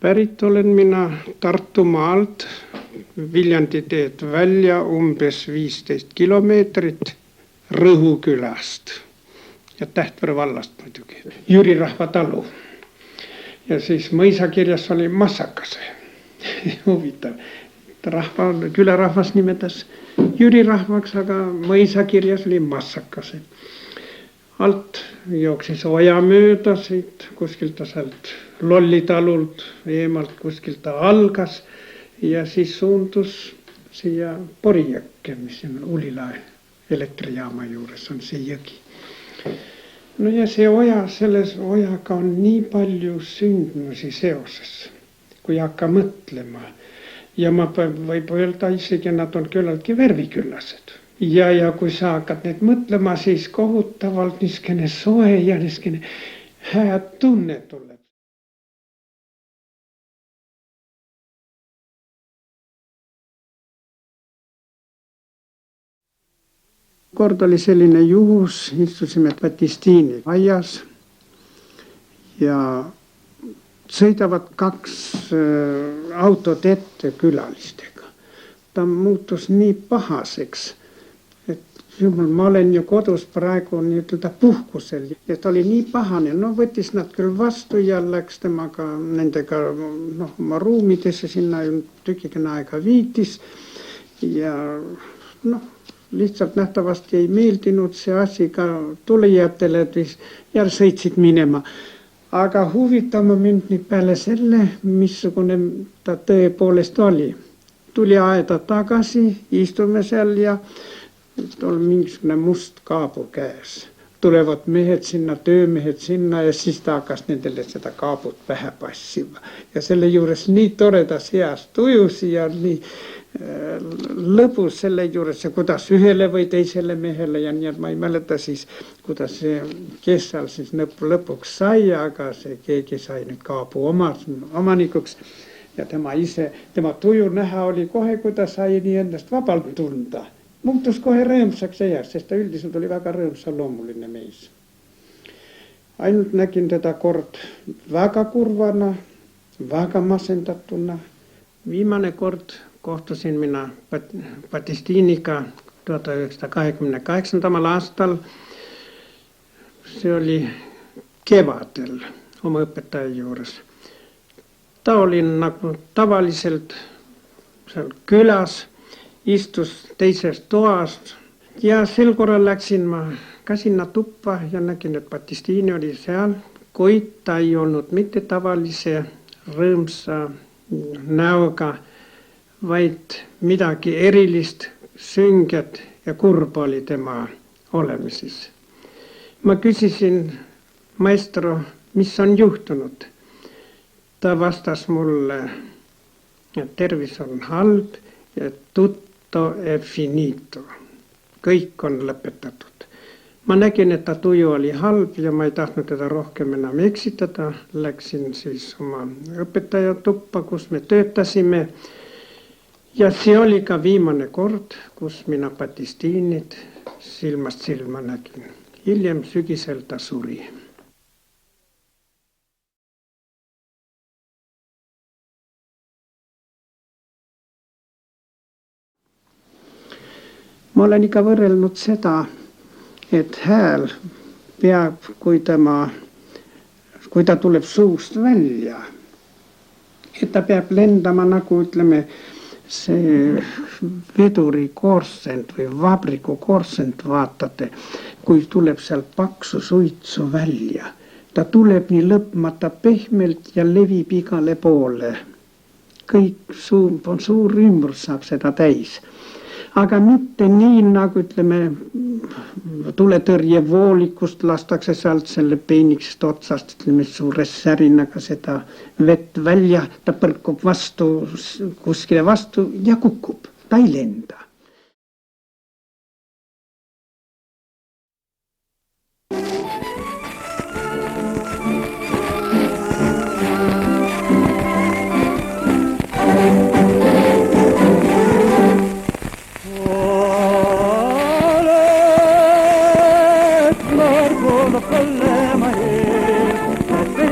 Pärit olen minä Tartumaalt, Viljandi teet välja umbes 15 kilometrit Rõhukylästä ja Tähtvere vallasta muidugi. Jüri Rahva talu. Ja siis mõisakirjas oli Massakase. Huvitav. Kylärahvas nimetäisi Jüri Rahvaks, aga mõisakirjas oli Massakase. Alt jooksis oja mööda siit kuskilta sealt Lollitalult eemalt kuskilta algas ja siis suundus siia Porijõkke, mis on Ulilae elektrijaama juures on see jõgi. No ja see oja, selles ojaga on nii palju sündmusi seoses, kui hakka mõtlema. Ja ma võib öelda isegi, nad on küllaltki värviküllased. Ja kui sa hakkad need mõtlema, siis kohutavalt niskene soe ja niskene hää tunne tuleb. Kord oli selline juhus, istusime Batistiini aias ja sõidavad 2 autot ette külalistega. Ta muutus nii pahaseks, et jumal, ma olen ju kodus praegu nii-öelda puhkusel. Ja ta oli nii pahane, no võttis nad küll vastu ja läks temaga nendega oma ruumidesse, sinna tükikene aega viitis ja lihtsalt nähtavasti ei meeldinud see asi ka tulijatele, ja sõitsid minema. Aga huvitama mind nii peale selle, missugune ta tõepoolest oli. Tuli aeda tagasi, istume seal ja oli mingisugune must kaabu käes. Tulevad mehed sinna, töömehed sinna ja siis ta hakkas nendele seda kaabut pähe passima. Ja selle juures nii toredas heas tujus ja nii lõbus selle juures ja kuidas ühele või teisele mehele ja nii, et ma ei mäleta siis, kuidas see, kes seal siis lõpuks sai, aga see keegi sai nüüd kaabu omanikuks ja tema tuju näha oli kohe, kui ta sai nii endast vabalt tunda. Muutus kohe rõõmsaks ajast, sest ta üldiselt oli väga rõõmsa loomuline mees. Ainult nägin teda kord väga kurvana, väga masendatuna. Viimane kord kohtusin minä Batistiiniga 1928. aastal. Se oli kevadel oma õpetajan juures. Ta oli nagu tavaliselt seal külas, istus teises toas ja sel korral läksin ma ka sinna tuppa ja nägin, et Batistiini oli seal, kuid ta ei olnud mitte tavalise rõõmsa näoga, vaid midagi erilist, sünget ja kurba oli tema olemises. Ma küsisin, maestro, mis on juhtunud? Ta vastas mulle, et tervis on halb ja tutto e finito. Kõik on lõpetatud. Ma nägin, et ta tuju oli halb ja ma ei tahtnud teda rohkem enam eksitada. Läksin siis oma õpetaja tuppa, kus me töötasime. Ja see oli ka viimane kord, kus mina Batistiinit silmast silma nägin. Hiljem sügisel ta suri. Ma olen ikka võrrelnud seda, et hääl peab, kui ta tuleb suust välja, et ta peab lendama nagu ütleme, see veduri korsent või vabriku korsent vaatate, kui tuleb seal paksu suitsu välja. Ta tuleb nii lõpmata pehmelt ja levib igale poole. Kõik suur ümbrus saab seda täis. Aga mitte nii nagu ütleme tuletõrje voolikust lastakse sealt selle peeniksest otsast ütleme suures särinaga seda vett välja, ta põrkub vastu kuskile vastu ja kukub, ta ei lenda.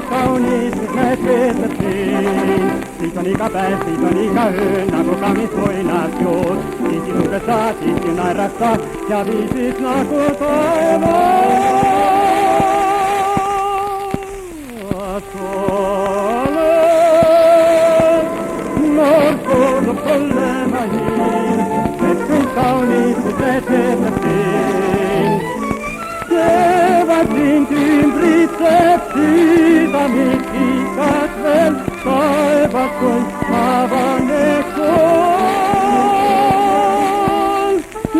Kaunis, näet veetleb siin. ikä päivä, siitä on ikä yönä, kun kamis voinas juut. Viisi uudessa, siisti nairassa, ja viisis naku toivoo. Norrkoon polemahin, vetsin kauniisti vetettiin. Kevätin ymbritsee siitä mikikas vel, taivas kuin avanneeksi on.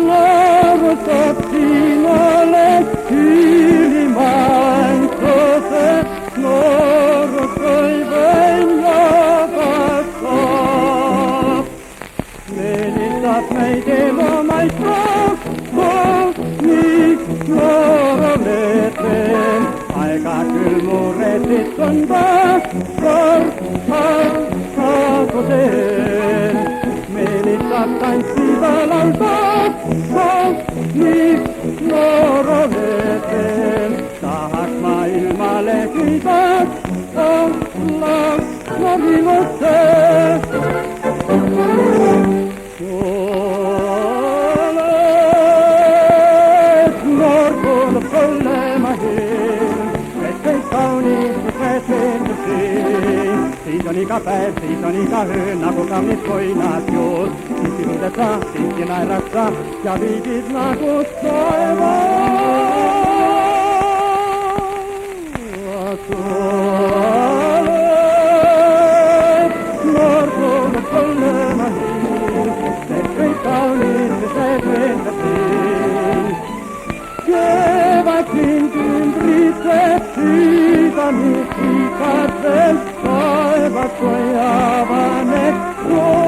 Laurustat sinulle ylimaan sose, Norrut toiveen jakastaa. Menistat meitä lomaistaa, niin Norroleteen. Aika kylmuretit on varhaakoseen. Menistat tanssiva laultaa, niin Norroleteen. Tahak maailmalle kiitos, olla Norrilotseen. Norrkoon polemahin, vettei kauniisti vetettiin. Siitä on ikä päivä, siitä on ikä yönä, kun kamis voinas juut. Siisti uudessa, siisti nairassa, ja viisis nakut toivoo. Norrkoon polemahin, vettei kauniisti vetettiin. Kevätin ymbritsee siitä mikikas vel, taivas voi avanneeksi on.